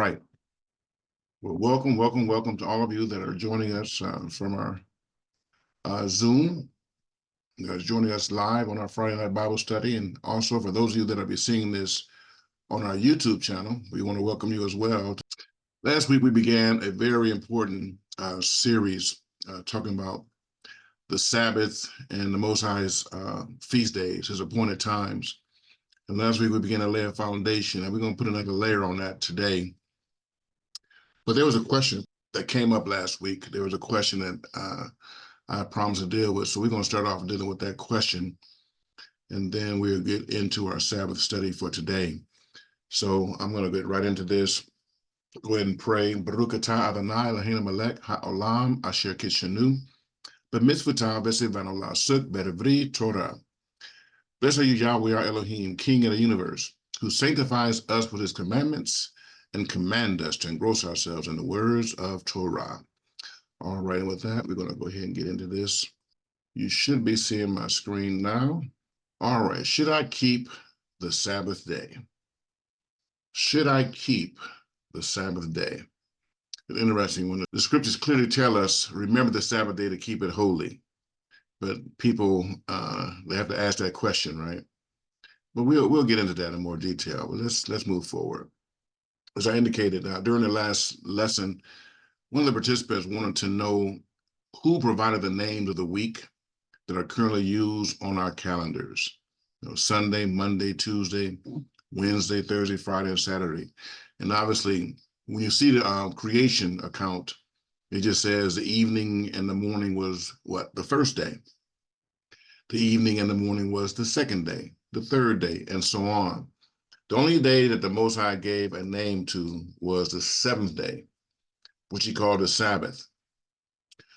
right. Well, welcome to all of you that are joining us from our Zoom, joining us live on our Friday night Bible study. And also for those of you that will be seeing this on our YouTube channel, we want to welcome you as well. Last week, we began a very important series talking about the Sabbath and the Most High's feast days, his appointed times. And last week, we began to lay a foundation, and we're going to put another layer on that today. But there was a question that came up last week. There was a question that I promised to deal with. So we're going to start off dealing with that question, and then we'll get into our Sabbath study for today. So I'm going to get right into this. Go ahead and pray. Baruch atah Adonai Eloheinu melech haolam asher kishanu b'mitzvotav v'sivanu la'asuk b'divri Torah. Blessed are you, Yahweh, our Elohim, King of the universe, who sanctifies us with his commandments and command us to engross ourselves in the words of Torah. All right, and with that, we're going to go ahead and get into this. You should be seeing my screen now. All right, should I keep the Sabbath day? Should I keep the Sabbath day? It's interesting when the scriptures clearly tell us, remember the Sabbath day to keep it holy. But people, they have to ask that question, right? But we'll get into that in more detail. But let's move forward. As I indicated during the last lesson, one of the participants wanted to know who provided the names of the week that are currently used on our calendars. Sunday, Monday, Tuesday, Wednesday, Thursday, Friday, and Saturday. And obviously, when you see the creation account, it just says the evening and the morning was what? The first day. The evening and the morning was the second day, the third day, and so on. The only day that the Most High gave a name to was the seventh day, which he called the Sabbath.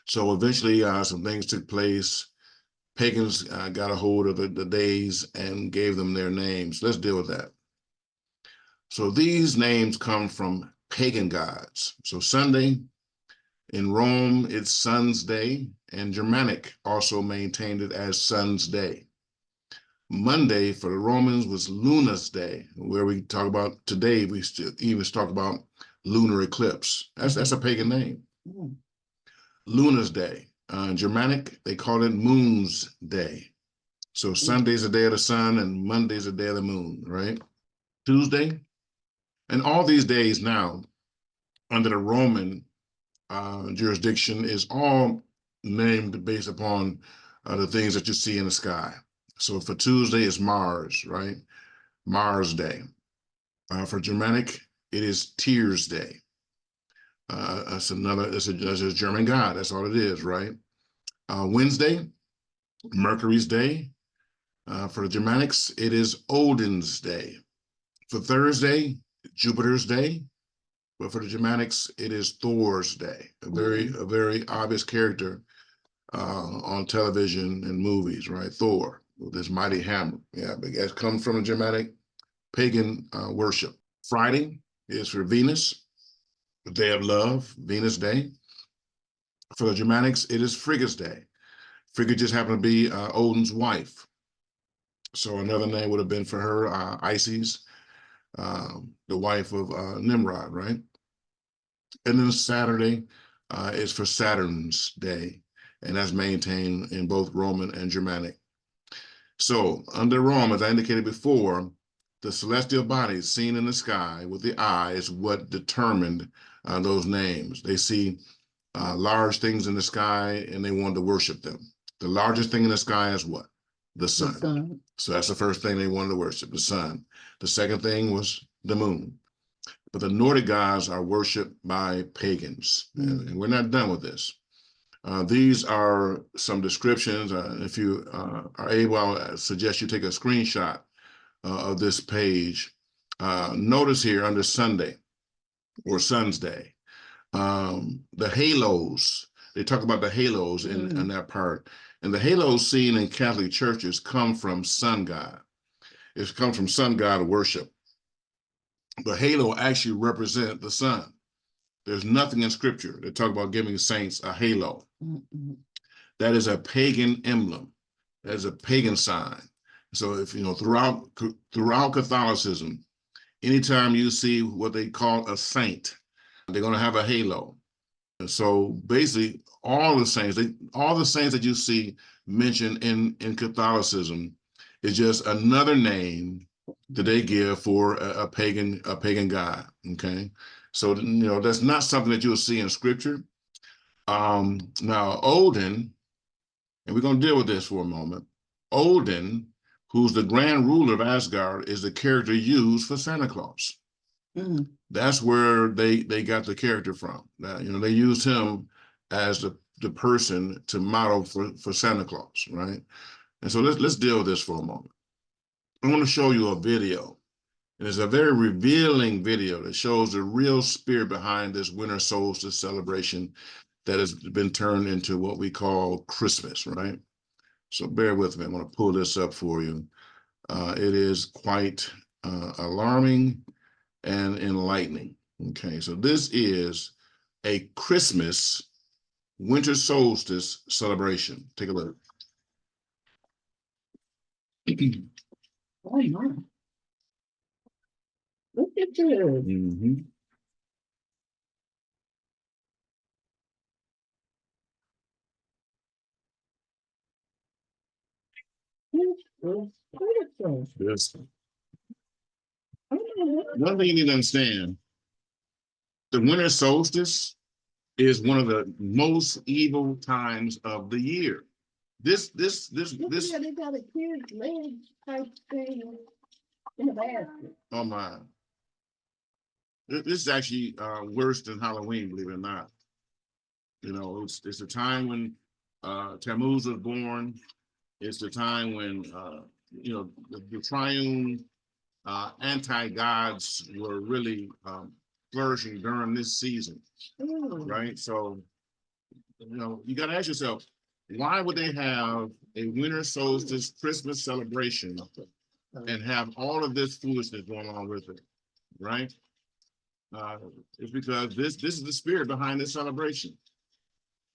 So eventually some things took place. Pagans got a hold of the days and gave them their names. Let's deal with that. So these names come from pagan gods. So Sunday, in Rome, it's Sun's Day, and Germanic also maintained it as Sun's Day. Monday for the Romans was Luna's Day, where we talk about today, we still even talk about lunar eclipse. That's a pagan name. Luna's Day. Germanic, they call it Moon's Day. So Sunday's the day of the sun and Monday's the day of the moon, right? Tuesday. And all these days now, under the Roman jurisdiction, is all named based upon the things that you see in the sky. So for Tuesday, it's Mars, right? Mars Day. For Germanic, it is Tears Day. That's a German god. That's all it is, right? Wednesday, Mercury's Day. For the Germanics, it is Odin's Day. For Thursday, Jupiter's Day. But for the Germanics, it is Thor's Day. A very obvious character on television and movies, right? Thor with his mighty hammer. Yeah, but it comes from the Germanic pagan worship. Friday is for Venus, the day of love, Venus Day. For the Germanics, it is Frigga's Day. Frigga just happened to be Odin's wife. So another name would have been for her, Isis, the wife of Nimrod, right? And then Saturday is for Saturn's Day, and that's maintained in both Roman and Germanic. So under Rome, as I indicated before, the celestial bodies seen in the sky with the eye is what determined those names. They see large things in the sky and they wanted to worship them. The largest thing in the sky is what? The sun. The sun. So that's the first thing they wanted to worship, the sun. The second thing was the moon. But the Nordic gods are worshipped by pagans, and we're not done with this. These are some descriptions. If you are able, I suggest you take a screenshot of this page. Notice here under Sunday or Sun's Day, the halos, they talk about the halos in that part. And the halos seen in Catholic churches come from sun god. It comes from sun god worship. The halo actually represent the sun. There's nothing in scripture that talk about giving saints a halo. That is a pagan emblem. That is a pagan sign. So if throughout Catholicism, anytime you see what they call a saint, they're going to have a halo. And so basically, all the saints that you see mentioned in Catholicism is just another name that they give for a pagan god. Okay, so that's not something that you'll see in Scripture. Now Odin, and we're going to deal with this for a moment. Odin, who's the grand ruler of Asgard, is the character used for Santa Claus. Mm-hmm. That's where they got the character from. They used him as the person to model for Santa Claus, right? And so let's deal with this for a moment. I want to show you a video. And it's a very revealing video that shows the real spirit behind this winter solstice celebration that has been turned into what we call Christmas, right? So bear with me. I'm going to pull this up for you. It is quite alarming and enlightening. Okay, so this is a Christmas winter solstice celebration. Take a look. Oh my. Look at this. Mm-hmm. Yes. One thing you need to understand, the winter solstice is one of the most evil times of the year. This. Yeah, they got a kid's leg type thing in the basket. Oh my. This is actually worse than Halloween, believe it or not. It's a time when Tammuz was born. It's the time when the triune anti-gods were really flourishing during this season, right? So you got to ask yourself, why would they have a winter solstice Christmas celebration and have all of this foolishness going on with it, right? It's because this is the spirit behind this celebration.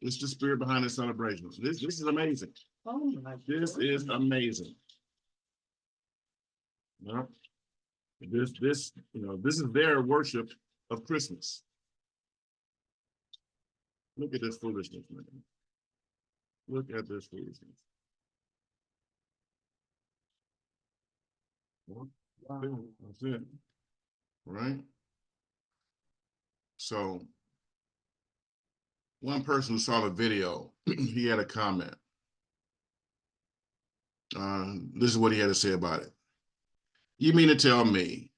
It's the spirit behind this celebration. This is amazing. Oh my! This is amazing. Yeah. This is their worship of Christmas. Look at this foolishness, man. Look at this foolishness. Well, that's it. Right? So one person who saw the video, he had a comment. This is what he had to say about it. You mean to tell me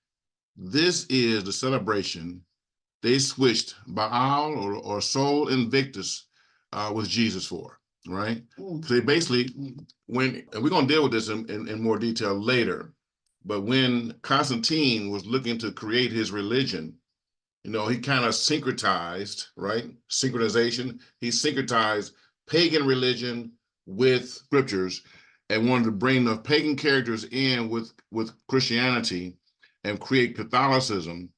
this is the celebration they switched Baal or Sol Invictus with Jesus for, right? So they basically and we're going to deal with this in more detail later, but when Constantine was looking to create his religion, he kind of syncretized, right? Synchronization. He syncretized pagan religion with scriptures and wanted to bring the pagan characters in with Christianity and create Catholicism,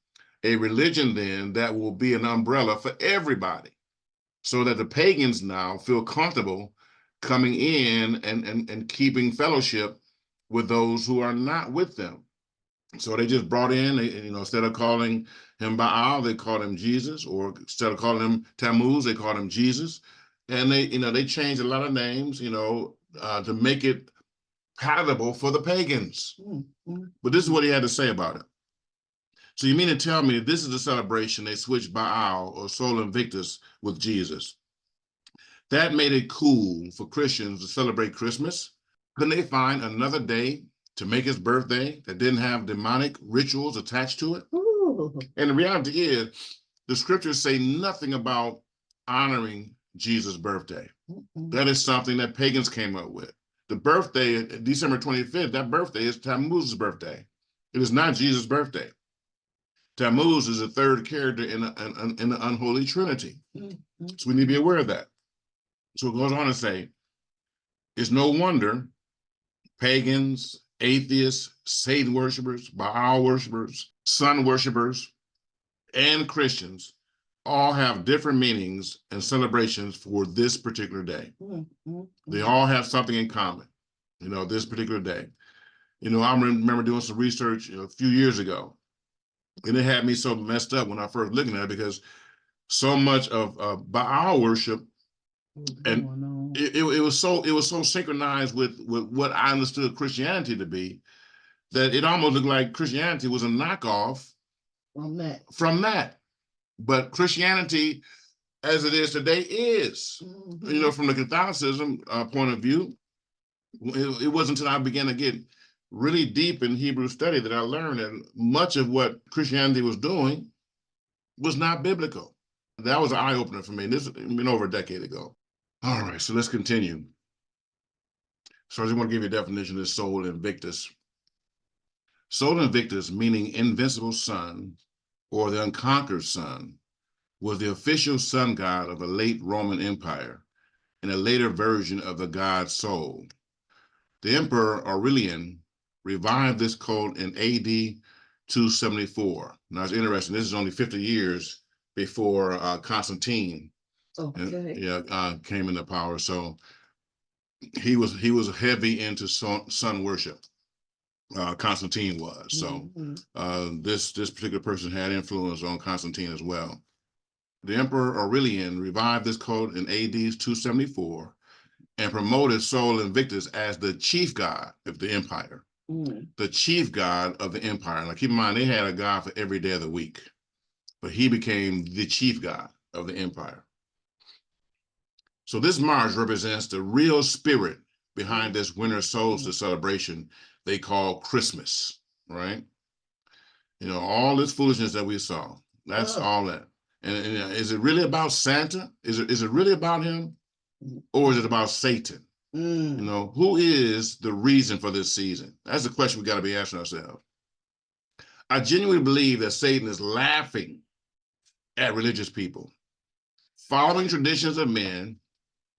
a religion then that will be an umbrella for everybody, so that the pagans now feel comfortable coming in and keeping fellowship with those who are not with them. So they just brought in, instead of calling him Baal, they called him Jesus, or instead of calling him Tammuz, they called him Jesus. And they changed a lot of names, to make it palatable for the pagans. But this is what he had to say about it. So you mean to tell me this is the celebration they switched Baal or Sol Invictus with Jesus? That made it cool for Christians to celebrate Christmas? Couldn't they find another day to make his birthday that didn't have demonic rituals attached to it? Ooh. And the reality is, the scriptures say nothing about honoring Jesus' birthday. That is something that pagans came up with. The birthday, December 25th, that birthday is Tammuz's birthday. It is not Jesus' birthday. Tammuz is the third character in the unholy trinity. So we need to be aware of that. So it goes on to say, it's no wonder pagans, atheists, Satan worshipers, Baal worshipers, sun worshipers, and Christians all have different meanings and celebrations for this particular day. They all have something in common, this particular day. I remember doing some research a few years ago, And it had me so messed up when I first looking at it, because so much of by our worship, and it was so synchronized with what I understood Christianity to be, that it almost looked like Christianity was a knockoff from that. But Christianity, as it is today, is, you know, from the Catholicism point of view, it wasn't until I began to get really deep in Hebrew study that I learned that much of what Christianity was doing was not biblical. That was an eye-opener for me. This has been over a decade ago. All right, so let's continue. So I just want to give you a definition of Sol Invictus. Sol Invictus, meaning invincible sun, or the unconquered sun, was the official sun god of a late Roman Empire and a later version of the god Sol. The Emperor Aurelian revived this cult in AD 274. Now it's interesting, this is only 50 years before Constantine came into power. So he was heavy into sun worship. Constantine was. So this particular person had influence on Constantine as well. The Emperor Aurelian revived this cult in AD 274 and promoted Sol Invictus as the chief god of the empire. The chief god of the empire. Now keep in mind, they had a god for every day of the week, but he became the chief god of the empire. So this march represents the real spirit behind this winter solstice celebration they call Christmas, right? You know, all this foolishness that we saw, that's all that. And is it really about Santa? Is it really about him? Or is it about Satan? You know, who is the reason for this season? That's the question we got to be asking ourselves. I genuinely believe that Satan is laughing at religious people, following traditions of men,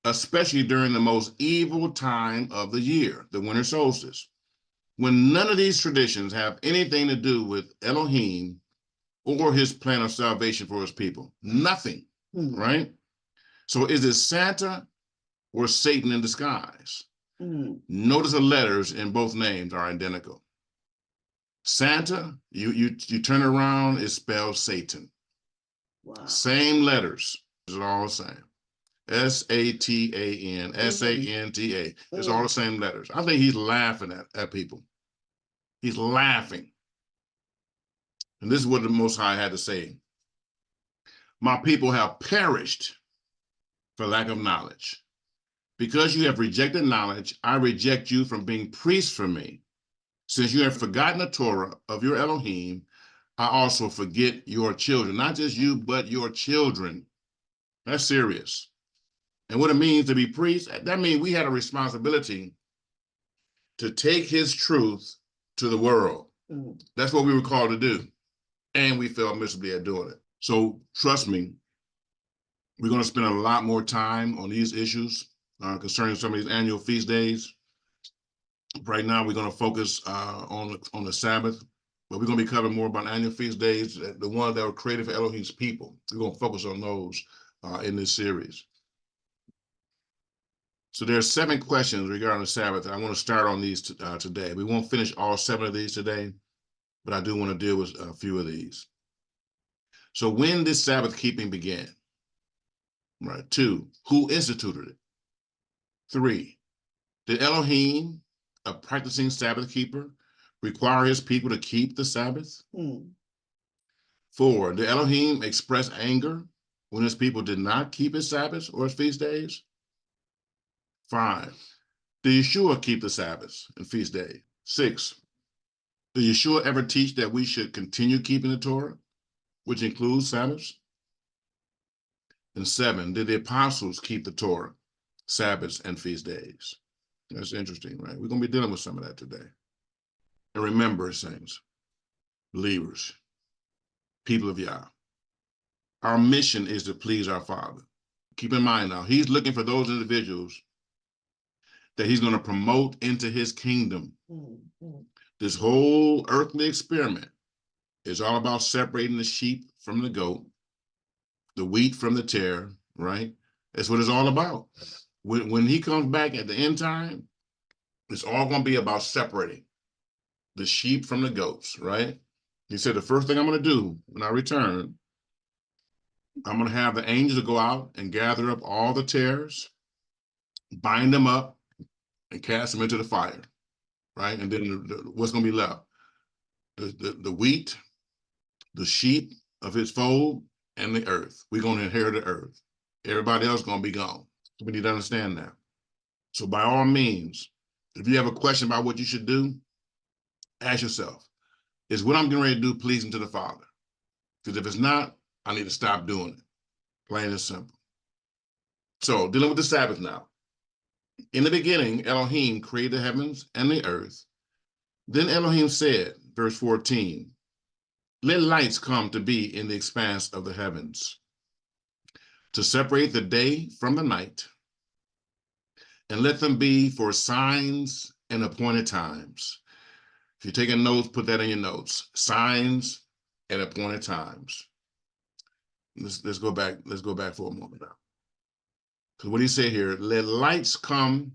especially during the most evil time of the year, the winter solstice, when none of these traditions have anything to do with Elohim or his plan of salvation for his people. Nothing, right? So is it Santa or Satan in disguise? Notice the letters in both names are identical. Santa, you turn around, it's spelled Satan. Wow. Same letters, it's all the same. S-A-T-A-N, S-A-N-T-A. It's all the same letters. I think he's laughing at people. He's laughing. And this is what the Most High had to say. My people have perished for lack of knowledge. Because you have rejected knowledge, I reject you from being priests for me. Since you have forgotten the Torah of your Elohim, I also forget your children. Not just you, but your children. That's serious. And what it means to be priests, that means we had a responsibility to take his truth to the world. That's what we were called to do. And we failed miserably at doing it. So trust me, we're going to spend a lot more time on these issues concerning some of these annual feast days. Right now, we're going to focus on the Sabbath, but we're going to be covering more about annual feast days, the ones that were created for Elohim's people. We're going to focus on those in this series. So there are 7 questions regarding the Sabbath. I want to start on these today. We won't finish all 7 of these today, but I do want to deal with a few of these. So when did Sabbath keeping begin? Right. 2, who instituted it? 3, did Elohim, a practicing Sabbath keeper, require his people to keep the Sabbath? 4, did Elohim express anger when his people did not keep his Sabbaths or his feast days? 5, did Yeshua keep the Sabbaths and feast day? 6, did Yeshua ever teach that we should continue keeping the Torah, which includes Sabbaths? And 7, did the apostles keep the Torah, Sabbaths, and feast days? That's interesting, right? We're going to be dealing with some of that today. And remember, saints, believers, people of Yah, our mission is to please our Father. Keep in mind now, he's looking for those individuals that he's going to promote into his kingdom. This whole earthly experiment is all about separating the sheep from the goat, the wheat from the tare, right? That's what it's all about. When he comes back at the end time, it's all going to be about separating the sheep from the goats, right? He said, the first thing I'm going to do when I return, I'm going to have the angels to go out and gather up all the tares, bind them up, and cast them into the fire, right? And then what's going to be left? The wheat, the sheep of his fold, and the earth. We're going to inherit the earth. Everybody else is going to be gone. We need to understand that. So by all means, if you have a question about what you should do, ask yourself, is what I'm getting ready to do pleasing to the Father? Because if it's not, I need to stop doing it. Plain and simple. So dealing with the Sabbath now. In the beginning, Elohim created the heavens and the earth. Then Elohim said, verse 14, let lights come to be in the expanse of the heavens, to separate the day from the night, and let them be for signs and appointed times. If you're taking notes, put that in your notes. Signs and appointed times. Let's go back for a moment now. Because what he said here, let lights come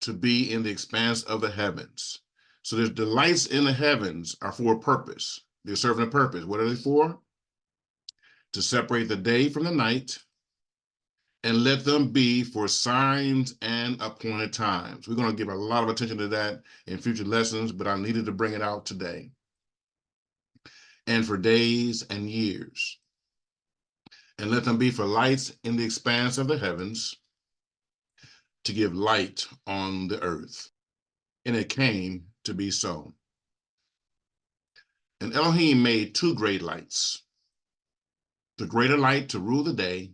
to be in the expanse of the heavens. So the lights in the heavens are for a purpose. They're serving a purpose. What are they for? To separate the day from the night, and let them be for signs and appointed times. We're going to give a lot of attention to that in future lessons, but I needed to bring it out today. And for days and years. And let them be for lights in the expanse of the heavens, to give light on the earth. And it came to be so. And Elohim made two great lights, the greater light to rule the day,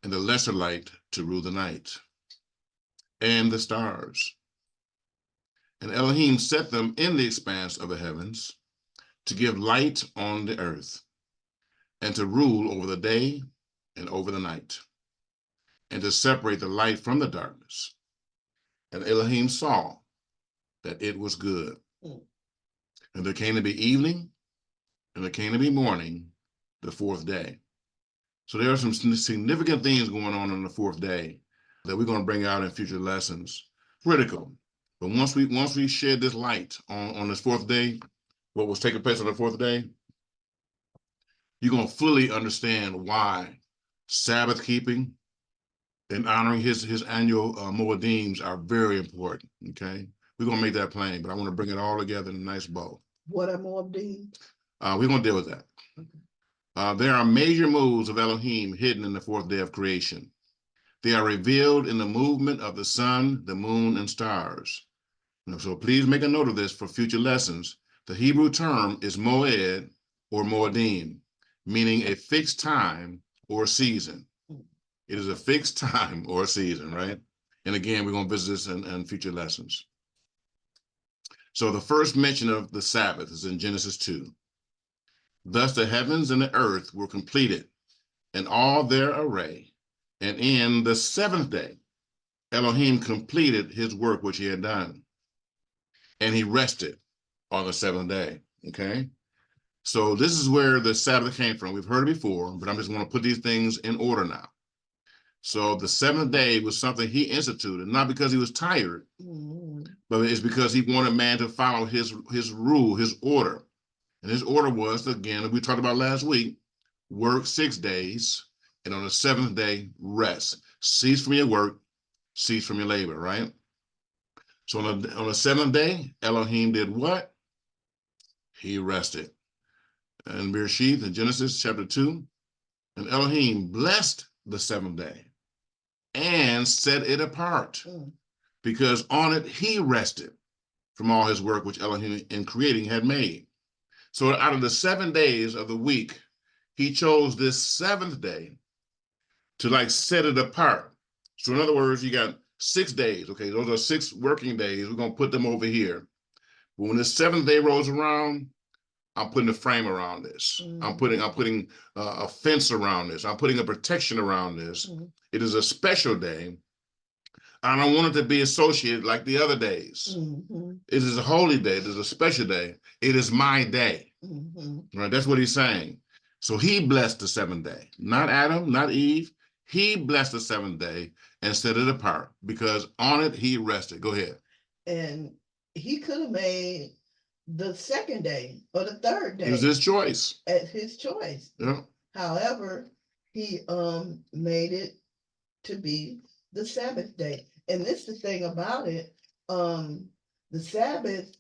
and the lesser light to rule the night, and the stars. And Elohim set them in the expanse of the heavens to give light on the earth, and to rule over the day and over the night, and to separate the light from the darkness. And Elohim saw that it was good. And there came to be evening, and there came to be morning, the fourth day. So there are some significant things going on the fourth day that we're going to bring out in future lessons. Critical. But once we shed this light on this fourth day, what was taking place on the fourth day, you're going to fully understand why Sabbath keeping and honoring his annual Moedims are very important, okay? We're going to make that plain, but I want to bring it all together in a nice bow. What are Moedims? We're going to deal with that. There are major moves of Elohim hidden in the fourth day of creation. They are revealed in the movement of the sun, the moon, and stars. So please make a note of this for future lessons. The Hebrew term is moed or moedim, meaning a fixed time or season. It is a fixed time or season, right? And again, we're going to visit this in future lessons. So the first mention of the Sabbath is in Genesis 2. Thus the heavens and the earth were completed in all their array. And in the seventh day, Elohim completed his work which he had done. And he rested on the seventh day, okay? So this is where the Sabbath came from. We've heard it before, but I'm just going to put these things in order now. So the seventh day was something he instituted, not because he was tired, but it's because he wanted man to follow his rule, his order. And his order was, again, we talked about last week, work 6 days, and on the seventh day, rest. Cease from your work, cease from your labor, right? So on the seventh day, Elohim did what? He rested. And Bereshith in Genesis chapter 2, and Elohim blessed the seventh day and set it apart, because on it he rested from all his work which Elohim in creating had made. So out of the 7 days of the week, he chose this seventh day to set it apart. So in other words, you got 6 days. Okay, those are 6 working days. We're gonna put them over here. But when the seventh day rolls around, I'm putting a frame around this. I'm putting a fence around this. I'm putting a protection around this. It is a special day. I don't want it to be associated like the other days. It is a holy day. It is a special day. It is my day. Right? That's what he's saying. So he blessed the seventh day, not Adam, not Eve. He blessed the seventh day and set it apart because on it he rested. Go ahead. And he could have made the second day or the third It was day his choice. at his choice. Yeah. However, he made it to be the Sabbath day. And this the thing about it. The Sabbath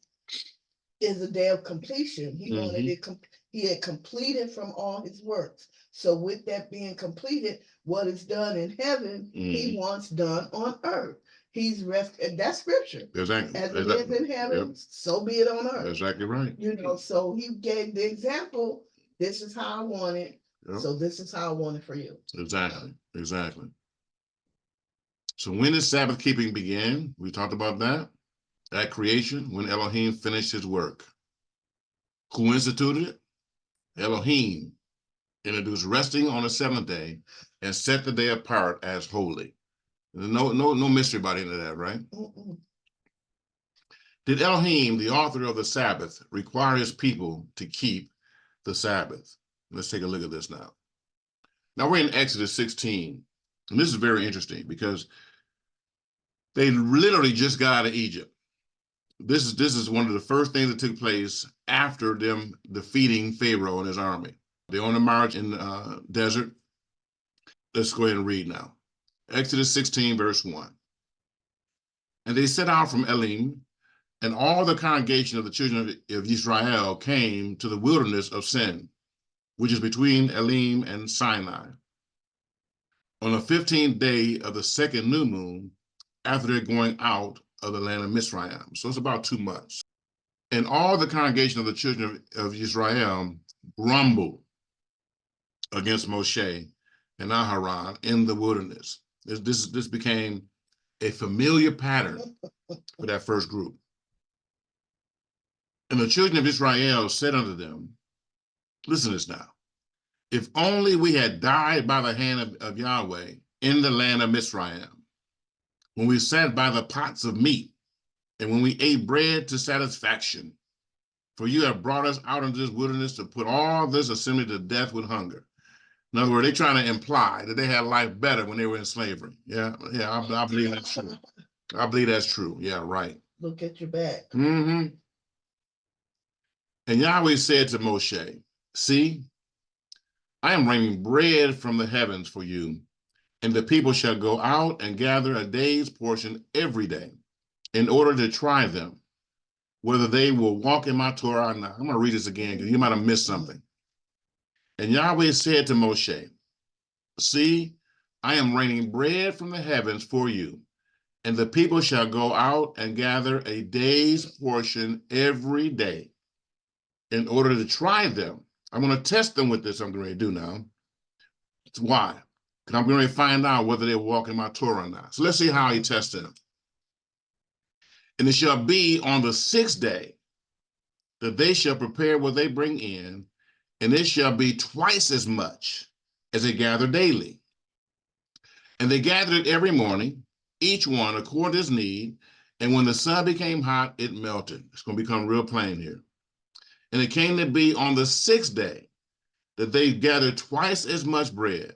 is a day of completion. He wanted it he had completed from all his works. So with that being completed, what is done in heaven, he wants done on earth. He's rest, and that's scripture. Exactly. As it is in heaven, so be it on earth. Exactly right. You know, so he gave the example. This is how I want it. Yep. So this is how I want it for you. Exactly. Exactly. So when did Sabbath keeping begin? We talked about that. At creation, when Elohim finished his work. Who instituted it? Elohim introduced resting on the seventh day and set the day apart as holy. There's no mystery about any of that, right? Did Elohim, the author of the Sabbath, require his people to keep the Sabbath? Let's take a look at this now. Now we're in Exodus 16, and this is very interesting because they literally just got out of Egypt. This is one of the first things that took place after them defeating Pharaoh and his army. They're on the march in the desert. Let's go ahead and read now. Exodus 16, verse 1. And they set out from Elim, and all the congregation of the children of Israel came to the wilderness of Sin, which is between Elim and Sinai, on the 15th day of the second new moon, after they're going out of the land of Mizraim. So it's about 2 months. And all the congregation of the children of Israel grumbled against Moshe and Aharon in the wilderness. This became a familiar pattern for that first group. And the children of Israel said unto them, listen to this now, if only we had died by the hand of Yahweh in the land of Mizraim, when we sat by the pots of meat, and when we ate bread to satisfaction. For you have brought us out into this wilderness to put all this assembly to death with hunger. In other words, they're trying to imply that they had life better when they were in slavery. Yeah, I believe that's true. I believe that's true. Yeah, right. Look at your back. And Yahweh said to Moshe, see, I am raining bread from the heavens for you, and the people shall go out and gather a day's portion every day in order to try them, whether they will walk in my Torah or not. I'm going to read this again because you might have missed something. And Yahweh said to Moshe, see, I am raining bread from the heavens for you, and the people shall go out and gather a day's portion every day in order to try them. I'm going to test them with this I'm going to do now. Why? Because I'm going to find out whether they walk in my Torah or not. So let's see how he tested them. And it shall be on the 6th day that they shall prepare what they bring in, and it shall be twice as much as they gather daily. And they gathered it every morning, each one according to his need, and when the sun became hot, it melted. It's going to become real plain here. And it came to be on the 6th day that they gathered twice as much bread,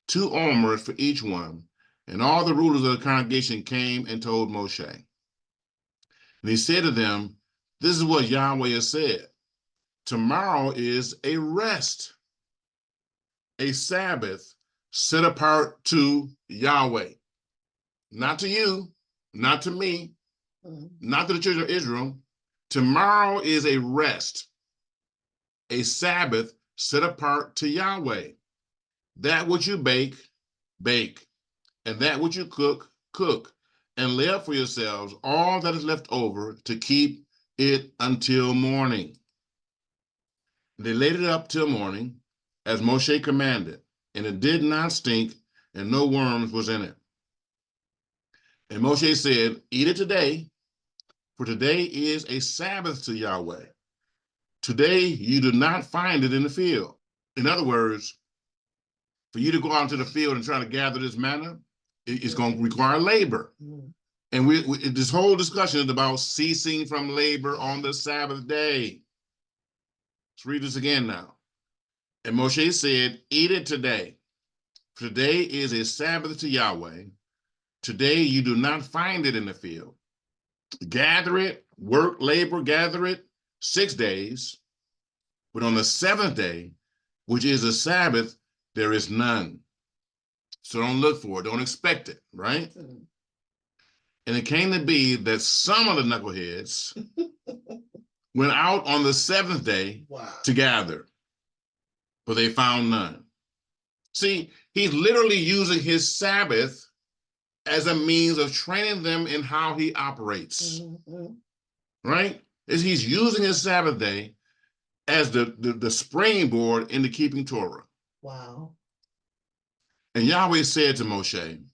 2 omers for each one, and all the rulers of the congregation came and told Moshe. And he said to them, this is what Yahweh has said. Tomorrow is a rest, a Sabbath set apart to Yahweh. Not to you, not to me, not to the children of Israel. Tomorrow is a rest, a Sabbath set apart to Yahweh. That which you bake, bake, and that which you cook, cook, and lay up for yourselves all that is left over to keep it until morning. They laid it up till morning, as Moshe commanded, and it did not stink, and no worms was in it. And Moshe said, eat it today, for today is a Sabbath to Yahweh. Today you do not find it in the field. In other words, for you to go out into the field and try to gather this manna, it's going to require labor. And this whole discussion is about ceasing from labor on the Sabbath day. Let's read this again now. And Moshe said, eat it today. For today is a Sabbath to Yahweh. Today you do not find it in the field. Gather it, work, labor, gather it, 6 days, but on the seventh day, which is a Sabbath, there is none. So don't look for it, don't expect it, right? Mm. And it came to be that some of the knuckleheads went out on the seventh day Wow. to gather, but they found none. See, he's literally using his Sabbath as a means of training them in how he operates, Mhm. right? He's using his Sabbath day as the springboard into keeping Torah. Wow. And Yahweh said to Moshe,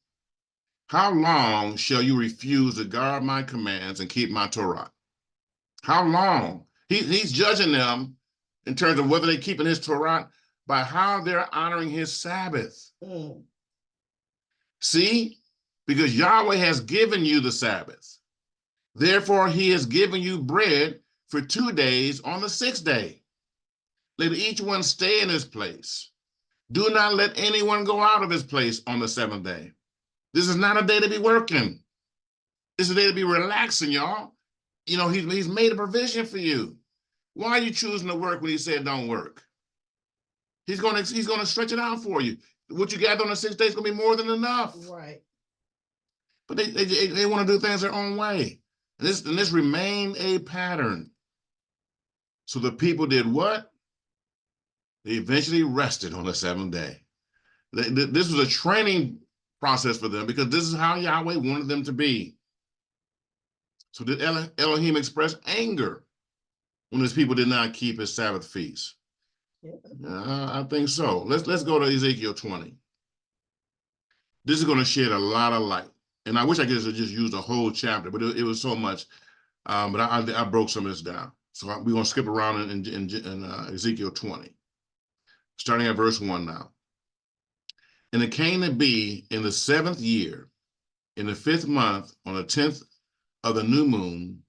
how long shall you refuse to guard my commands and keep my Torah? How long? He's judging them in terms of whether they're keeping his Torah by how they're honoring his Sabbath. Mm. See, because Yahweh has given you the Sabbath. Therefore, he has given you bread for 2 days on the 6th day. Let each one stay in his place. Do not let anyone go out of his place on the 7th day. This is not a day to be working. This is a day to be relaxing, y'all. You know, he's made a provision for you. Why are you choosing to work when he said don't work? He's gonna stretch it out for you. What you gather on the 6th day is gonna be more than enough. Right. But they want to do things their own way. And this remained a pattern. So the people did what? They eventually rested on the 7th day. This was a training process for them because this is how Yahweh wanted them to be. So did Elohim express anger when his people did not keep his Sabbath feast? Yeah. I think so. Let's go to Ezekiel 20. This is going to shed a lot of light. And I wish I could have just used a whole chapter, but it was so much. But I broke some of this down. So we're going to skip around in Ezekiel 20, starting at verse 1 now. And it came to be in the 7th year, in the 5th month, on the 10th of the new moon,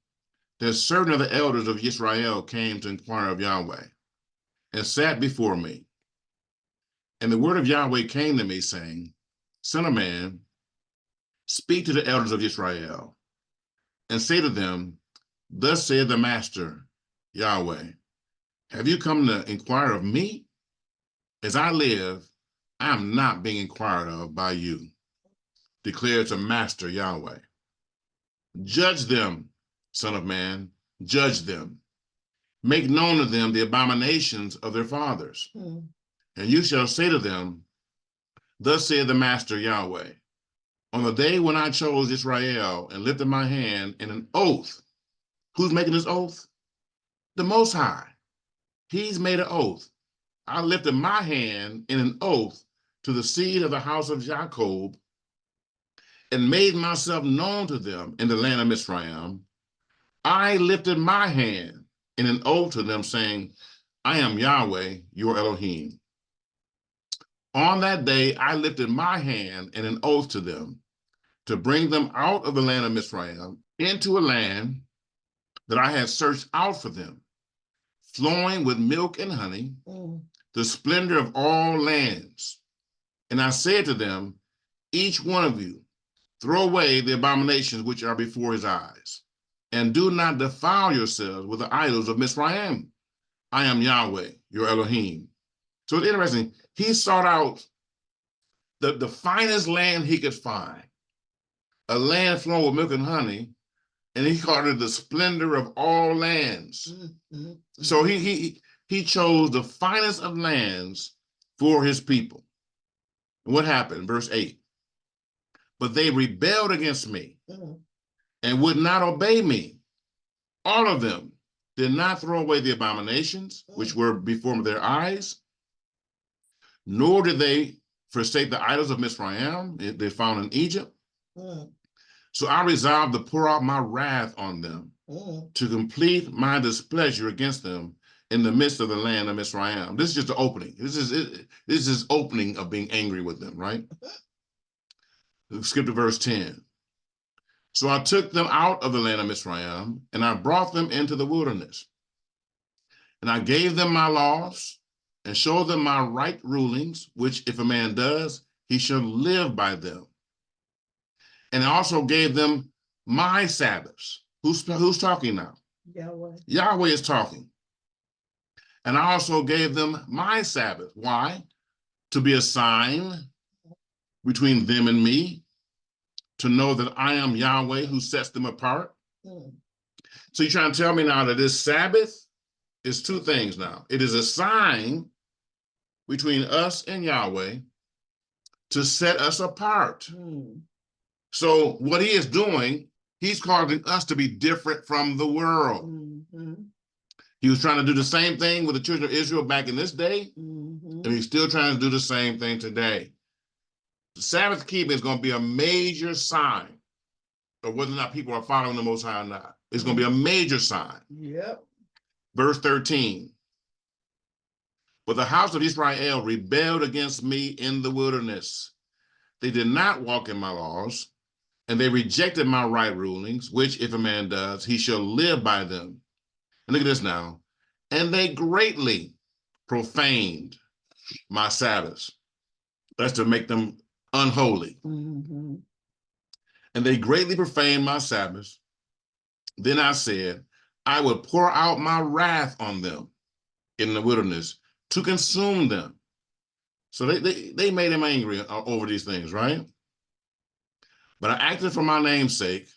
that certain of the elders of Israel came to inquire of Yahweh and sat before me. And the word of Yahweh came to me, saying, Son of man, speak to the elders of Israel and say to them, thus saith the Master, Yahweh, have you come to inquire of me? As I live, I am not being inquired of by you, declares the Master, Yahweh. Judge them, Son of man, judge them. Make known to them the abominations of their fathers. Mm. And you shall say to them, thus saith the Master, Yahweh, on the day when I chose Israel and lifted my hand in an oath. Who's making this oath? The Most High. He's made an oath. I lifted my hand in an oath to the seed of the house of Jacob and made myself known to them in the land of Mizraim. I lifted my hand in an oath to them, saying, I am Yahweh, your Elohim. On that day, I lifted my hand in an oath to them to bring them out of the land of Mizraim into a land that I had searched out for them, flowing with milk and honey, the splendor of all lands. And I said to them, each one of you, throw away the abominations which are before his eyes, and do not defile yourselves with the idols of Mizraim. I am Yahweh, your Elohim. So it's interesting. He sought out the finest land he could find, a land flowing with milk and honey, and he called it the splendor of all lands. Mm-hmm. So he chose the finest of lands for his people. And what happened? Verse 8. But they rebelled against me and would not obey me. All of them did not throw away the abominations which were before their eyes, nor did they forsake the idols of Mizraim they found in Egypt. So I resolved to pour out my wrath on them to complete my displeasure against them in the midst of the land of Mizraim. This is just the opening. This is opening of being angry with them, right? Skip to verse 10. So I took them out of the land of Mizraim, and I brought them into the wilderness. And I gave them my laws and showed them my right rulings, which if a man does, he shall live by them. And I also gave them my Sabbaths. Who's talking now? Yahweh. Yahweh is talking. And I also gave them my Sabbath. Why? To be a sign between them and me, to know that I am Yahweh who sets them apart. Mm. So you're trying to tell me now that this Sabbath is two things now. It is a sign between us and Yahweh to set us apart. Mm. So what he is doing, he's causing us to be different from the world. Mm-hmm. He was trying to do the same thing with the children of Israel back in this day, Mm-hmm. and he's still trying to do the same thing today. The Sabbath keeping is going to be a major sign of whether or not people are following the Most High or not. It's going to be a major sign. Yep. Verse 13. But the house of Israel rebelled against me in the wilderness. They did not walk in my laws, and they rejected my right rulings, which if a man does, he shall live by them. And look at this now. And they greatly profaned my Sabbaths. That's to make them unholy. Mm-hmm. And they greatly profaned my Sabbaths. Then I said, I would pour out my wrath on them in the wilderness to consume them. So they made him angry over these things, right? But I acted for my name's sake,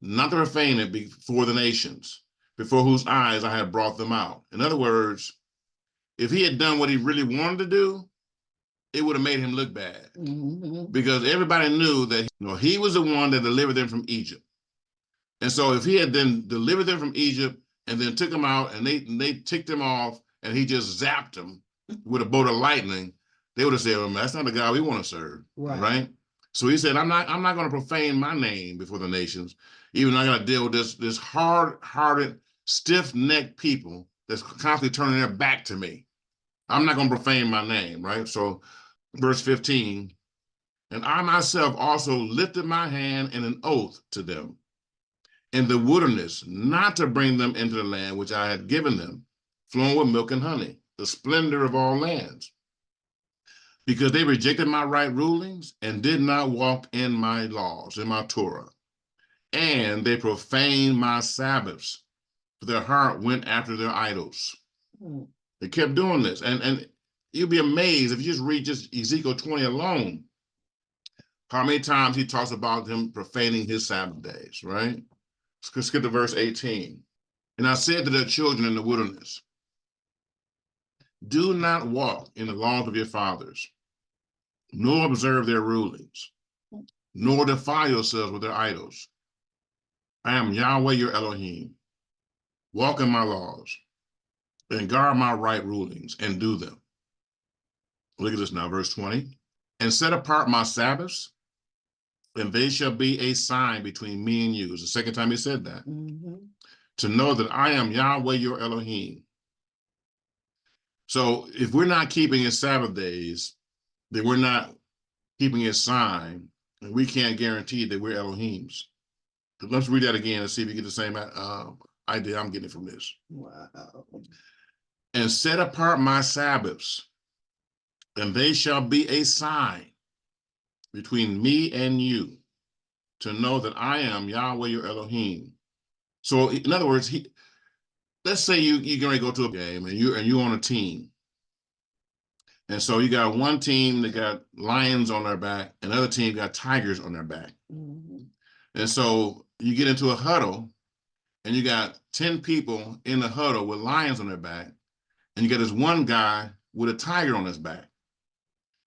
not to profane it before the nations, before whose eyes I had brought them out. In other words, if he had done what he really wanted to do, it would have made him look bad. Mm-hmm. Because everybody knew that he was the one that delivered them from Egypt. And so if he had then delivered them from Egypt and then took them out and they ticked him off and he just zapped them with a bolt of lightning, they would have said, well, that's not the God we want to serve. Right? So he said, I'm not going to profane my name before the nations, even though I got to deal with this hard-hearted, stiff-necked people that's constantly turning their back to me. I'm not going to profane my name, right? So verse 15, and I myself also lifted my hand in an oath to them in the wilderness, not to bring them into the land which I had given them, flowing with milk and honey, the splendor of all lands, because they rejected my right rulings and did not walk in my laws, in my Torah. And they profaned my Sabbaths, for their heart went after their idols. Mm. They kept doing this. And you'll be amazed if you just read just Ezekiel 20 alone, how many times he talks about them profaning his Sabbath days, right? Let's skip to verse 18. And I said to their children in the wilderness, do not walk in the laws of your fathers, nor observe their rulings, nor defile yourselves with their idols. I am Yahweh your Elohim. Walk in my laws, and guard my right rulings, and do them. Look at this now, verse 20. And set apart my Sabbaths, and they shall be a sign between me and you. It's the second time he said that. Mm-hmm. To know that I am Yahweh your Elohim. So if we're not keeping his Sabbath days, then we're not keeping his sign, and we can't guarantee that we're Elohims. Let's read that again and see if you get the same idea I'm getting from this. Wow. And set apart my Sabbaths, and they shall be a sign between me and you, to know that I am Yahweh your Elohim. So in other words, let's say you're going to go to a game and you're on a team. And so you got one team that got lions on their back, another team got tigers on their back. Mm-hmm. And so you get into a huddle and you got 10 people in the huddle with lions on their back, and you got this one guy with a tiger on his back.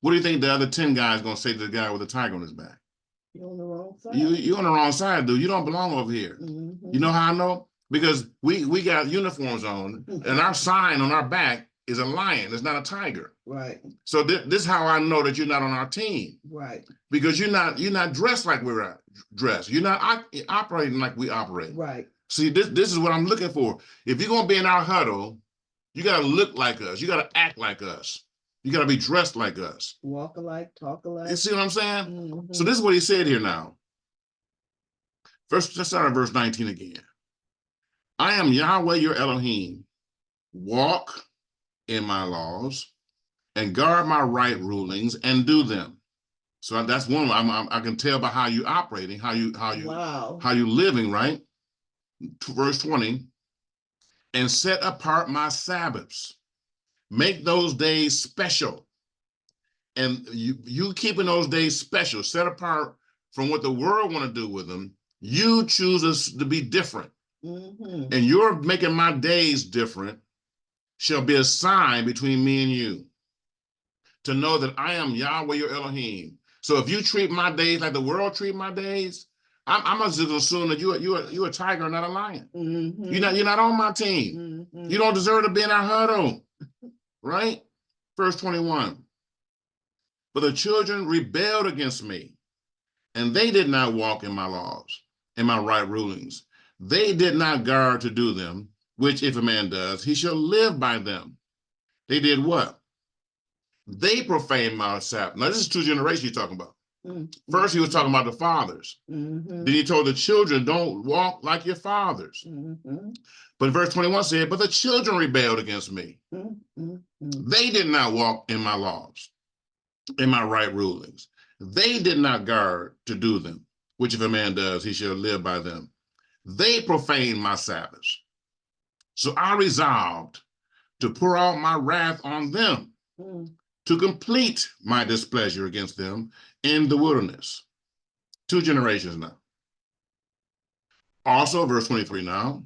What do you think the other 10 guys are going to say to the guy with a tiger on his back? You're on the wrong side. You're on the wrong side, dude. You don't belong over here. Mm-hmm. You know how I know? Because we got uniforms on, and our sign on our back is a lion. It's not a tiger. Right. So this is how I know that you're not on our team. Right. Because you're not dressed like we're dressed. You're not operating like we operate. Right. See, this is what I'm looking for. If you're going to be in our huddle, you got to look like us. You got to act like us. You got to be dressed like us. Walk alike, talk alike. You see what I'm saying? Mm-hmm. So this is what he said here now. First, let's start at verse 19 again. I am Yahweh your Elohim. Walk in my laws and guard my right rulings and do them. So that's one. I can tell by how you operating, how you living, right? Verse 20. and set apart my Sabbaths. Make those days special. And you keeping those days special, set apart from what the world want to do with them. You choose us to be different. Mm-hmm. And you're making my days different shall be a sign between me and you, to know that I am Yahweh your Elohim. So if you treat my days like the world treat my days, I'm just assume that you're a tiger, not a lion. Mm-hmm. You're not on my team. Mm-hmm. You don't deserve to be in our huddle, right? Verse 21. But the children rebelled against me, and they did not walk in my laws, in my right rulings. They did not guard to do them, which if a man does, he shall live by them. They did what? They profaned my Sabbath. Now, this is 2 generations he's talking about. Mm-hmm. First, he was talking about the fathers. Mm-hmm. Then he told the children, don't walk like your fathers. Mm-hmm. But verse 21 said, but the children rebelled against me. Mm-hmm. They did not walk in my laws, in my right rulings. They did not guard to do them, which if a man does, he shall live by them. They profaned my Sabbaths. So I resolved to pour out my wrath on them, to complete my displeasure against them in the wilderness. 2 generations now. Also, verse 23 now,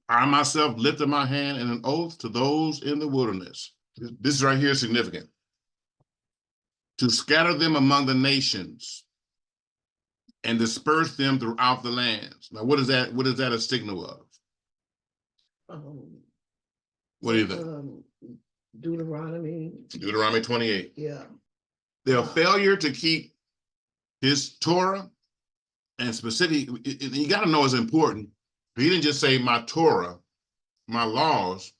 I myself lifted my hand in an oath to those in the wilderness. This right here is significant. To scatter them among the nations and disperse them throughout the lands. Now, what is that? What is that a signal of? What do you think? Deuteronomy. Deuteronomy 28. Yeah. Their failure to keep his Torah, and specific, you got to know it's important. He didn't just say my Torah, my laws.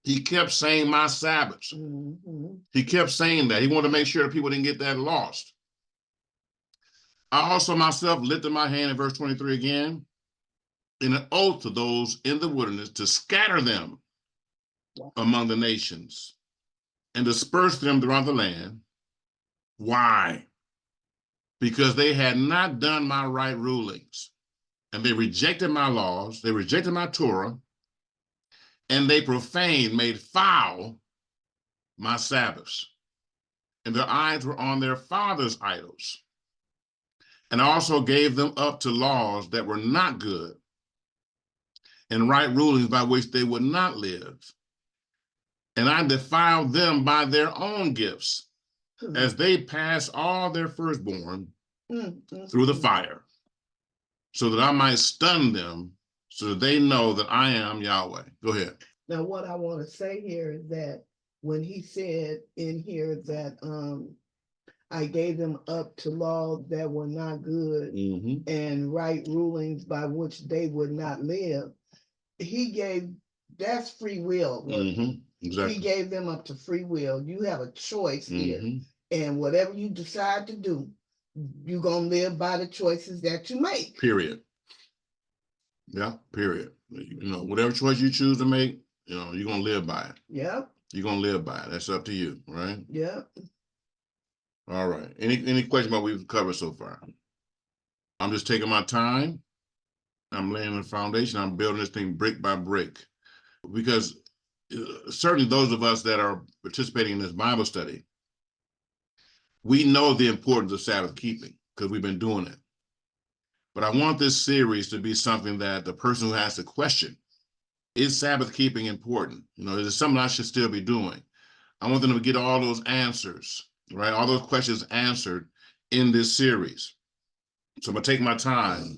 He kept saying my Sabbaths. Mm-hmm. He kept saying that. He wanted to make sure that people didn't get that lost. I also myself lifted my hand in verse 23 again, in an oath to those in the wilderness to scatter them among the nations and disperse them throughout the land. Why? Because they had not done my right rulings, and they rejected my laws, they rejected my Torah, and they profaned, made foul my Sabbaths. And their eyes were on their fathers' idols. And I also gave them up to laws that were not good, and right rulings by which they would not live. And I defiled them by their own gifts, as they passed all their firstborn through the fire, so that I might stun them, so that they know that I am Yahweh. Go ahead. Now, what I want to say here is that when he said in here that I gave them up to laws that were not good and right rulings by which they would not live, that's free will. Exactly. He gave them up to free will. You have a choice here. And whatever you decide to do, you're going to live by the choices that you make. Period. Yeah, period. Whatever choice you choose to make, you're going to live by it. Yep. You're going to live by it. That's up to you, right? Yep. All right. Any question about what we've covered so far? I'm just taking my time. I'm laying the foundation. I'm building this thing brick by brick. Because certainly those of us that are participating in this Bible study, we know the importance of Sabbath keeping because we've been doing it. But I want this series to be something that the person who has the question, is Sabbath keeping important? Is it something I should still be doing? I want them to get all those answers, right? All those questions answered in this series. So I'm gonna take my time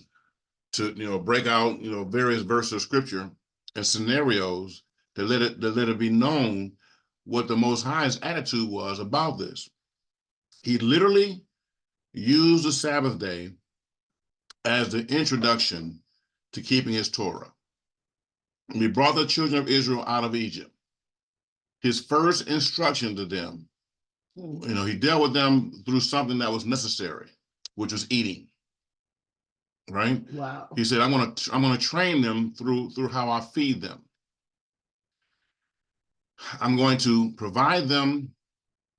to, break out, various verses of scripture and scenarios to let it be known what the Most High's attitude was about this. He literally used the Sabbath day as the introduction to keeping his Torah. When he brought the children of Israel out of Egypt, his first instruction to them, he dealt with them through something that was necessary, which was eating. Right? Wow. He said, I'm gonna train them through how I feed them. I'm going to provide them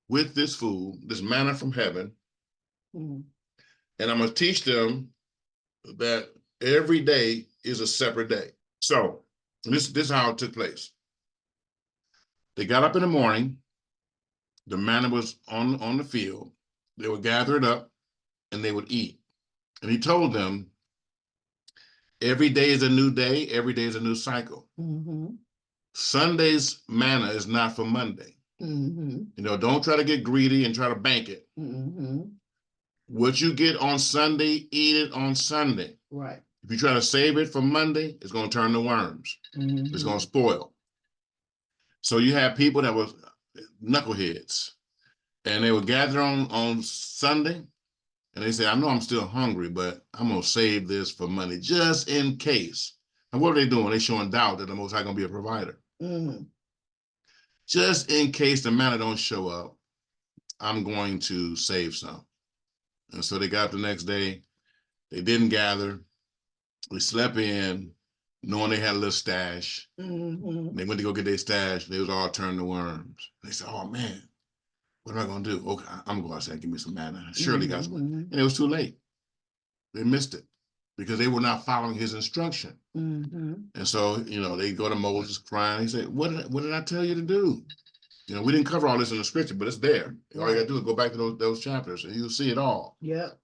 with this food, this manna from heaven, and I'm going to teach them that every day is a separate day. So And this is how it took place. They got up in the morning. The manna was on the field. They would gather it up and they would eat. And he told them, every day is a new day. Every day is a new cycle. Mm-hmm. Sunday's manna is not for Monday. Mm-hmm. You know, don't try to get greedy and try to bank it. Mm-hmm. What you get on Sunday, eat it on Sunday. Right. If you try to save it for Monday, it's going to turn to worms. Mm-hmm. It's going to spoil. So you have people that was knuckleheads, and they would gather on Sunday, and they say, I know I'm still hungry, but I'm going to save this for Monday, just in case. And what are they doing? They're showing doubt that the Most High going to be a provider. Mm-hmm. Just in case the manna don't show up, I'm going to save some. And so they got up the next day. They didn't gather. They slept in, knowing they had a little stash. Mm-hmm. They went to go get their stash. They was all turned to worms. They said, oh, man, what am I going to do? Okay, I'm going to go outside and give me some manna. Surely got some. Mm-hmm. And it was too late. They missed it because they were not following his instruction. Mm-hmm. And so, you know, they go to Moses crying. He said, what did I tell you to do? You know, we didn't cover all this in the scripture, but it's there. All you got to do is go back to those chapters and you'll see it all. Yep.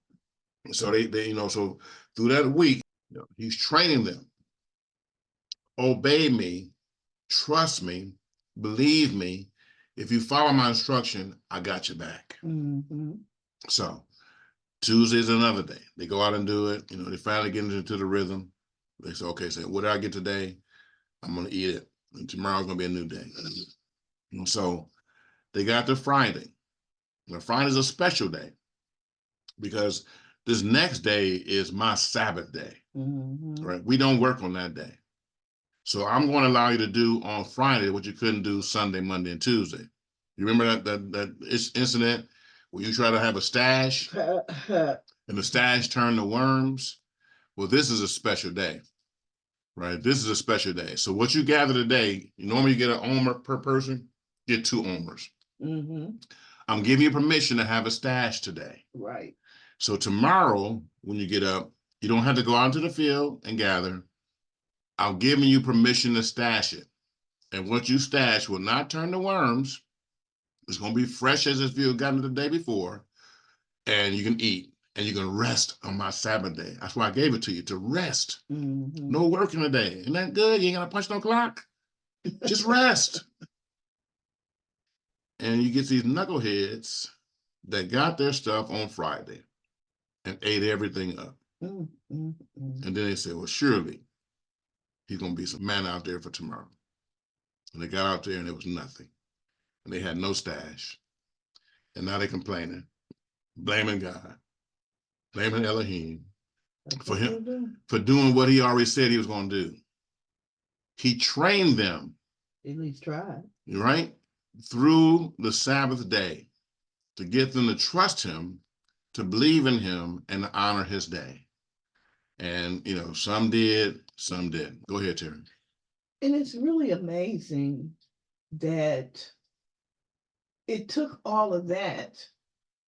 So they you know, so through that week, you know, he's training them. Obey me, trust me, believe me. If you follow my instruction, I got your back. Mm-hmm. So Tuesday's another day. They go out and do it. You know, they finally get into the rhythm. They say, okay, so what did I get today? I'm going to eat it. And tomorrow's going to be a new day. And so they got to Friday. Now, Friday's a special day because this next day is my Sabbath day, Mm-hmm. right? We don't work on that day. So I'm going to allow you to do on Friday what you couldn't do Sunday, Monday, and Tuesday. You remember that incident where you try to have a stash and the stash turned to worms? Well, this is a special day, right? This is a special day. So what you gather today, you normally get an omer per person, get 2 omers. Mm-hmm. I'm giving you permission to have a stash today. Right. So tomorrow, when you get up, you don't have to go out into the field and gather. I'm giving you permission to stash it. And what you stash will not turn to worms. It's going to be fresh as if you had gotten it the day before. And you can eat and you can rest on my Sabbath day. That's why I gave it to you, to rest. Mm-hmm. No working today. Isn't that good? You ain't going to punch no clock. Just rest. And you get these knuckleheads that got their stuff on Friday and ate everything up. Mm-hmm. And then they said, well, surely he's going to be some man out there for tomorrow. And they got out there and there was nothing. And they had no stash. And now they're complaining, blaming God, blaming Elohim for him, for doing what he already said he was going to do. He trained them. At least try. Right? Through the Sabbath day to get them to trust him, to believe in him, and to honor his day. And, you know, some did, some didn't. Go ahead, Terry. And it's really amazing that it took all of that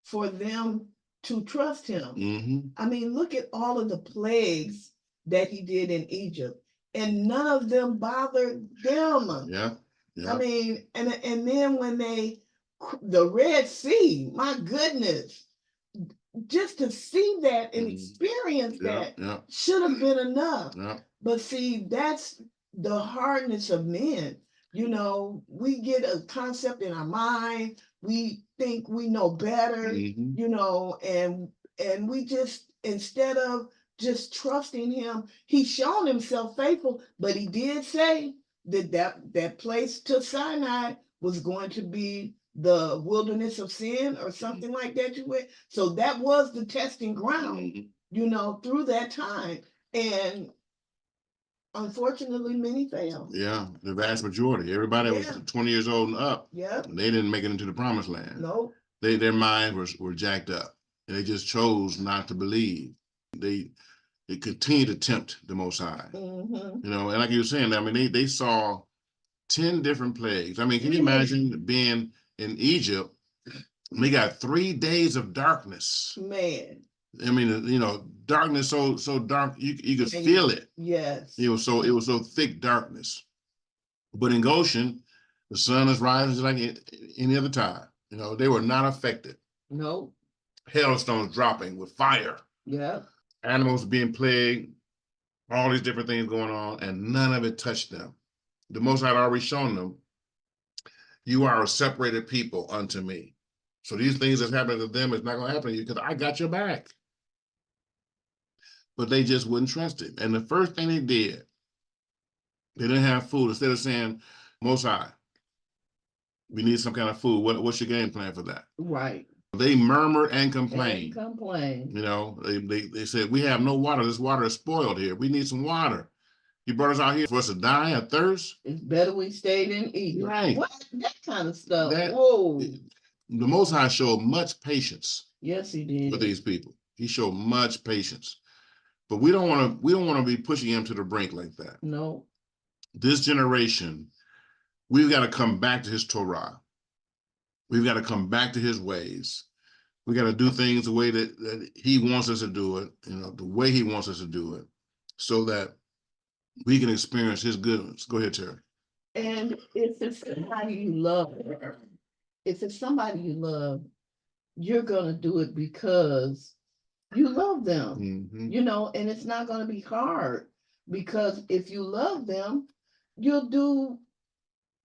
for them to trust him. Mm-hmm. I mean, look at all of the plagues that he did in Egypt, and none of them bothered them. Yeah. Yeah. I mean, and then when the Red Sea, my goodness, just to see that and experience that should have been enough. Yeah. But see, that's the hardness of men. You know, we get a concept in our mind. We think we know better, Mm-hmm. you know, and we just, instead of just trusting him, he's shown himself faithful, but he did say that place to Sinai was going to be the wilderness of sin or something like that. So that was the testing ground, you know, through that time. And unfortunately, many failed. Yeah, the vast majority. Everybody was 20 years old and up. Yeah. They didn't make it into the promised land. No. Their minds were jacked up. And they just chose not to believe. They continue to tempt the Most High. Mm-hmm. You know, and like you were saying, I mean, they saw 10 different plagues. I mean, can you imagine being in Egypt? And they got 3 days of darkness. Man. I mean, darkness so dark you could And feel it. Yes. It was so thick darkness. But in Goshen, the sun is rising just like any other time. They were not affected. No. Hailstones dropping with fire. Yeah. Animals being plagued, all these different things going on, and none of it touched them. The Most High had already shown them, you are a separated people unto me. So these things that's happening to them is not going to happen to you because I got your back. But they just wouldn't trust him. And the first thing they did, they didn't have food. Instead of saying, Most High, we need some kind of food. What's your game plan for that? Right. They murmured and complained. They said, we have no water. This water is spoiled here. We need some water. You brought us out here for us to die of thirst? It's better we stayed in Egypt. Right. What? That kind of stuff. Whoa. The Most High showed much patience. Yes, he did. With these people. He showed much patience. But we don't want to be pushing him to the brink like that. No. This generation, we've got to come back to his Torah. We've got to come back to his ways. We got to do things the way that he wants us to do it, the way he wants us to do it, so that we can experience his goodness. Go ahead, Terry. And if it's somebody you love, you're going to do it because you love them, and it's not going to be hard, because if you love them, you'll do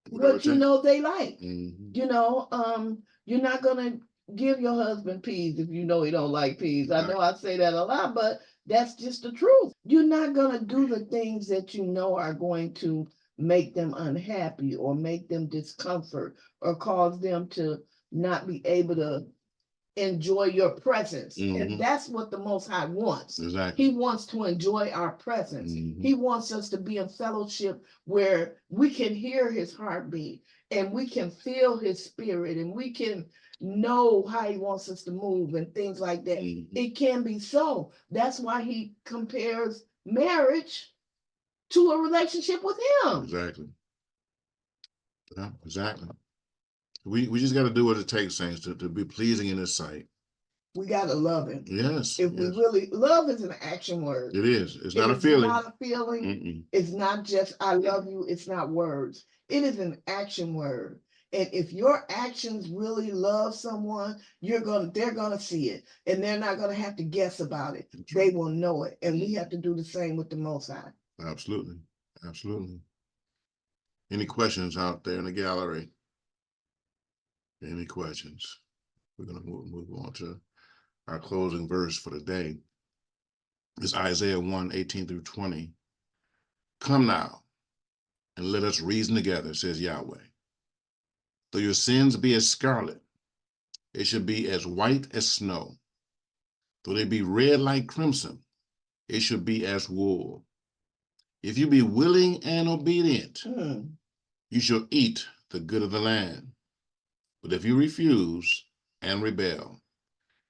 what they like. You're not going to give your husband peas if you know he don't like peas. I know I say that a lot, but that's just the truth. You're not going to do the things that you know are going to make them unhappy or make them discomfort or cause them to not be able to enjoy your presence. And that's what the Most High wants. Exactly. He wants to enjoy our presence. He wants us to be in fellowship where we can hear his heartbeat and we can feel his spirit and we can know how he wants us to move and things like that. It can be so. That's why he compares marriage to a relationship with him. Exactly. Yeah, exactly. We just got to do what it takes, saints, to be pleasing in his sight. We got to love him. Yes. We really, love is an action word. It is. It's not a feeling. It's not a feeling. It's not just, I love you. It's not words. It is an action word. And if your actions really love someone, they're going to see it, and they're not going to have to guess about it. They will know it. And we have to do the same with the Most High. Absolutely. Absolutely. Any questions out there in the gallery? Any questions? We're going to move on to our closing verse for the day. It's Isaiah 1:18-20. Come now and let us reason together, says Yahweh. Though your sins be as scarlet, they should be as white as snow. Though they be red like crimson, it should be as wool. If you be willing and obedient, you shall eat the good of the land. But if you refuse and rebel,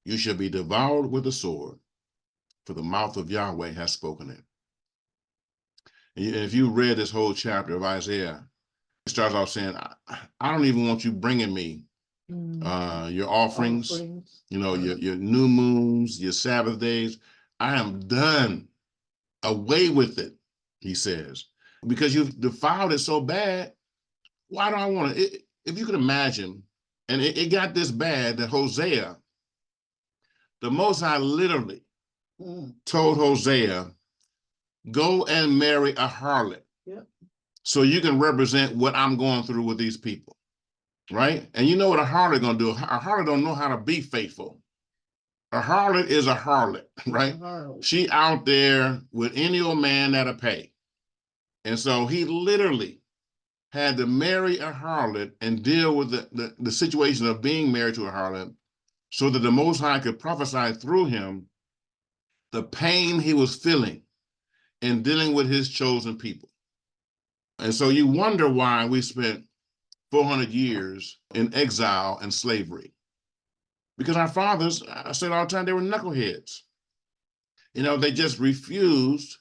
you shall be devoured with the sword, for the mouth of Yahweh has spoken it. And if you read this whole chapter of Isaiah, it starts off saying, I don't even want you bringing me your offerings, your new moons, your Sabbath days. I am done. Away with it, he says, because you've defiled it so bad. Why do I want it? If you could imagine, and it got this bad that Hosea, the Most High literally told Hosea, go and marry a harlot. Yep. So you can represent what I'm going through with these people, right? And you know what a harlot gonna do? A harlot don't know how to be faithful. A harlot is a harlot, right? She out there with any old man that'll pay. And so he literally had to marry a harlot and deal with the situation of being married to a harlot so that the Most High could prophesy through him the pain he was feeling in dealing with his chosen people. And so you wonder why we spent 400 years in exile and slavery. Because our fathers, I said all the time, they were knuckleheads. They just refused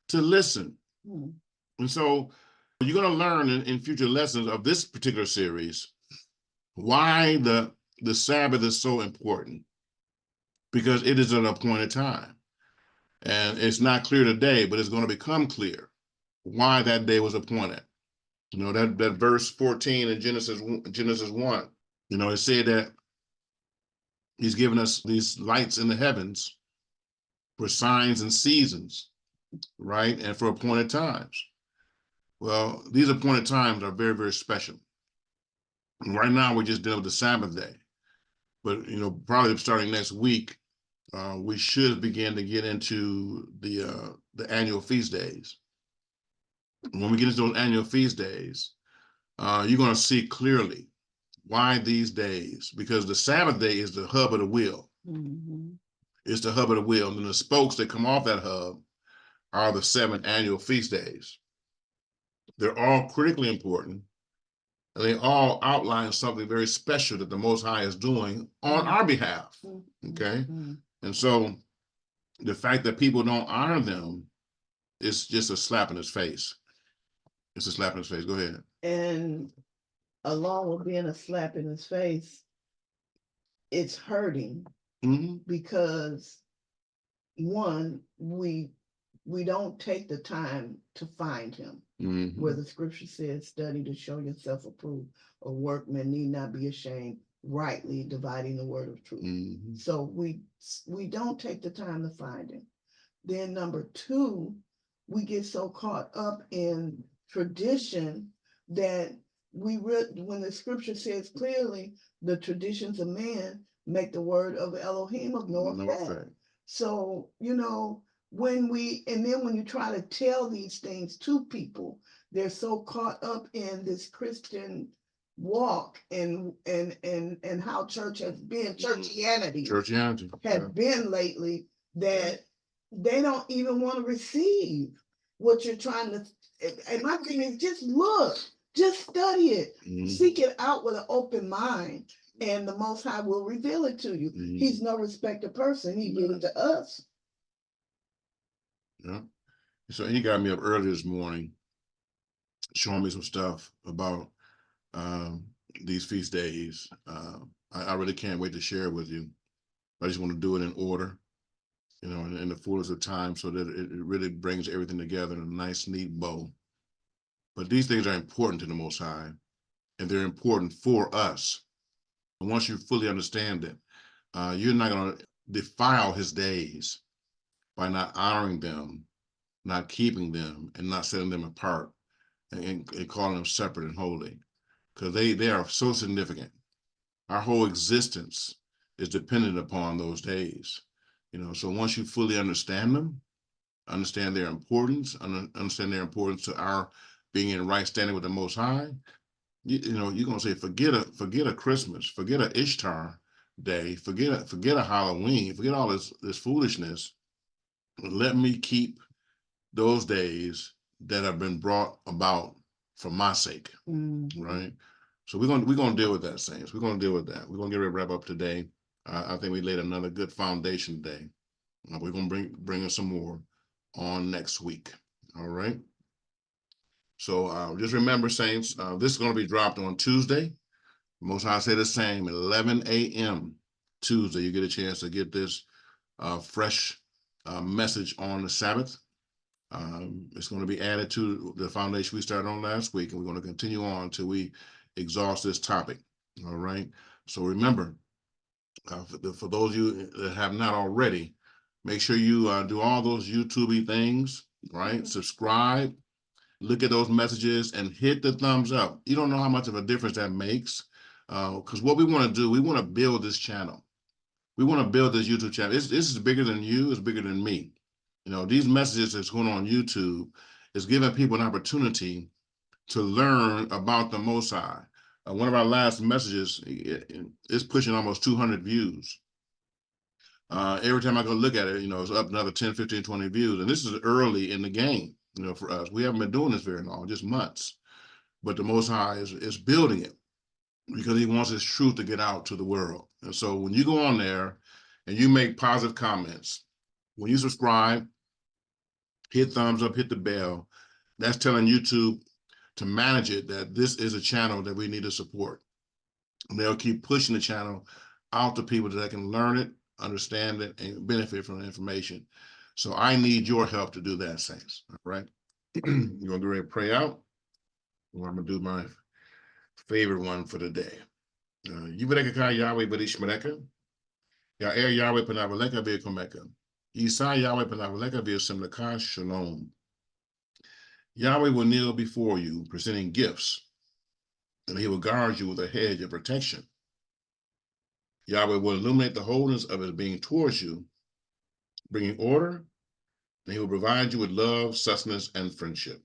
to listen. And so you're going to learn in future lessons of this particular series why the Sabbath is so important. because it is an appointed time. And it's not clear today, but it's going to become clear why that day was appointed. You know, that verse 14 in Genesis 1, you know, it said that he's given us these lights in the heavens for signs and seasons, right? And for appointed times. Well, these appointed times are very, very special. And right now, we're just dealing with the Sabbath day. But, you know, probably starting next week, we should begin to get into the annual feast days. When we get into those annual feast days, you're going to see clearly why these days, because the Sabbath day is the hub of the wheel. Mm-hmm. It's the hub of the wheel. And the spokes that come off that hub are the 7 annual feast days. They're all critically important. And they all outline something very special that the Most High is doing on our behalf. Okay. Mm-hmm. And so the fact that people don't honor them is just a slap in his face. It's a slap in his face. Go ahead. And along with being a slap in his face, it's hurting Mm-hmm. because one, we don't take the time to find him. Mm-hmm. Where the scripture says, study to show yourself approved, a workman need not be ashamed, rightly dividing the word of truth. Mm-hmm. So we don't take the time to find him. Then number 2, we get so caught up in tradition that when the scripture says clearly, the traditions of man make the word of Elohim of no effect. So, you know, when you try to tell these things to people, they're so caught up in this Christian walk and how church has been, churchianity has been lately, that they don't even want to receive what you're trying to. And my thing is, just look, just study it, seek it out with an open mind, and the Most High will reveal it to you. He's no respecter person. He did it to us. Yeah. So he got me up early this morning, showing me some stuff about these feast days. I really can't wait to share it with you. I just want to do it in order, you know, in the fullest of time, so that it really brings everything together in a nice, neat bow. But these things are important to the Most High, and they're important for us. And once you fully understand it, you're not going to defile his days by not honoring them, not keeping them, and not setting them apart, and calling them separate and holy, because they are so significant. Our whole existence is dependent upon those days, you know. So once you fully understand them, understand their importance, understand their importance to our being in right standing with the Most High, you know, you're gonna say, forget a Christmas, forget a Ishtar day, forget a Halloween, forget all this foolishness. Let me keep those days that have been brought about for my sake, right? So we're gonna deal with that, saints. We're gonna deal with that. We're gonna get ready to wrap up today. I think we laid another good foundation today. We're gonna bring us some more on next week. All right. So just remember, saints, this is gonna be dropped on Tuesday. Most High say the same, 11 a.m. Tuesday. You get a chance to get this fresh message on the Sabbath. It's going to be added to the foundation we started on last week, and we're going to continue on until we exhaust this topic. All right. So remember, for those of you that have not already, make sure you do all those YouTube things, right? Subscribe, look at those messages, and hit the thumbs up. You don't know how much of a difference that makes, because what we want to do, we want to build this channel. We want to build this YouTube channel. This is bigger than you. It's bigger than me. You know, these messages that's going on YouTube is giving people an opportunity to learn about the Most High. One of our last messages is pushing almost 200 views. Every time I go look at it, you know, it's up another 10, 15, 20 views. And this is early in the game, you know, for us. We haven't been doing this very long, just months. But the Most High is building it because he wants his truth to get out to the world. And so when you go on there and you make positive comments, when you subscribe, hit thumbs up, hit the bell, that's telling YouTube to manage it that this is a channel that we need to support. And they'll keep pushing the channel out to people that can learn it understand it and benefit from the information. So I need your help to do that, saints. All right. You want to go ahead and pray out? Well, I'm gonna do my favorite one for the day. Yivareka ka Yahweh Barishmareka. Ya'er Yahweh Panavaleka V'Komeka. Yisai Yahweh Panavaleka V'Simlaka Shalom. Yahweh will kneel before you, presenting gifts, and he will guard you with a hedge of protection. Yahweh will illuminate the wholeness of his being towards you, bringing order, and he will provide you with love, sustenance, and friendship.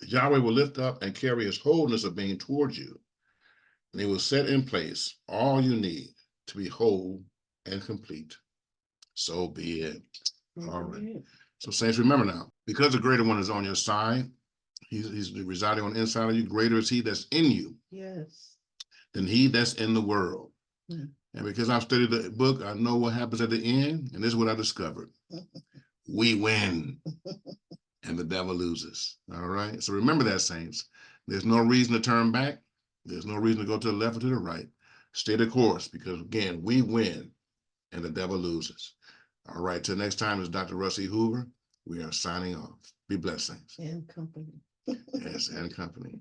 Yahweh will lift up and carry his wholeness of being towards you, and he will set in place all you need to be whole and complete. So be it. All right. So saints, remember now, because the greater one is on your side, he's residing on the inside of you, greater is he that's in you. Yes. Than he that's in the world. Mm. And because I've studied the book, I know what happens at the end, and this is what I discovered. We win, and the devil loses. All right. So remember that, saints. There's no reason to turn back. There's no reason to go to the left or to the right. Stay the course, because again, we win, and the devil loses. All right. Till next time, it's Dr. Rusty Hoover. We are signing off. Be blessed, saints. And company. Yes, and company.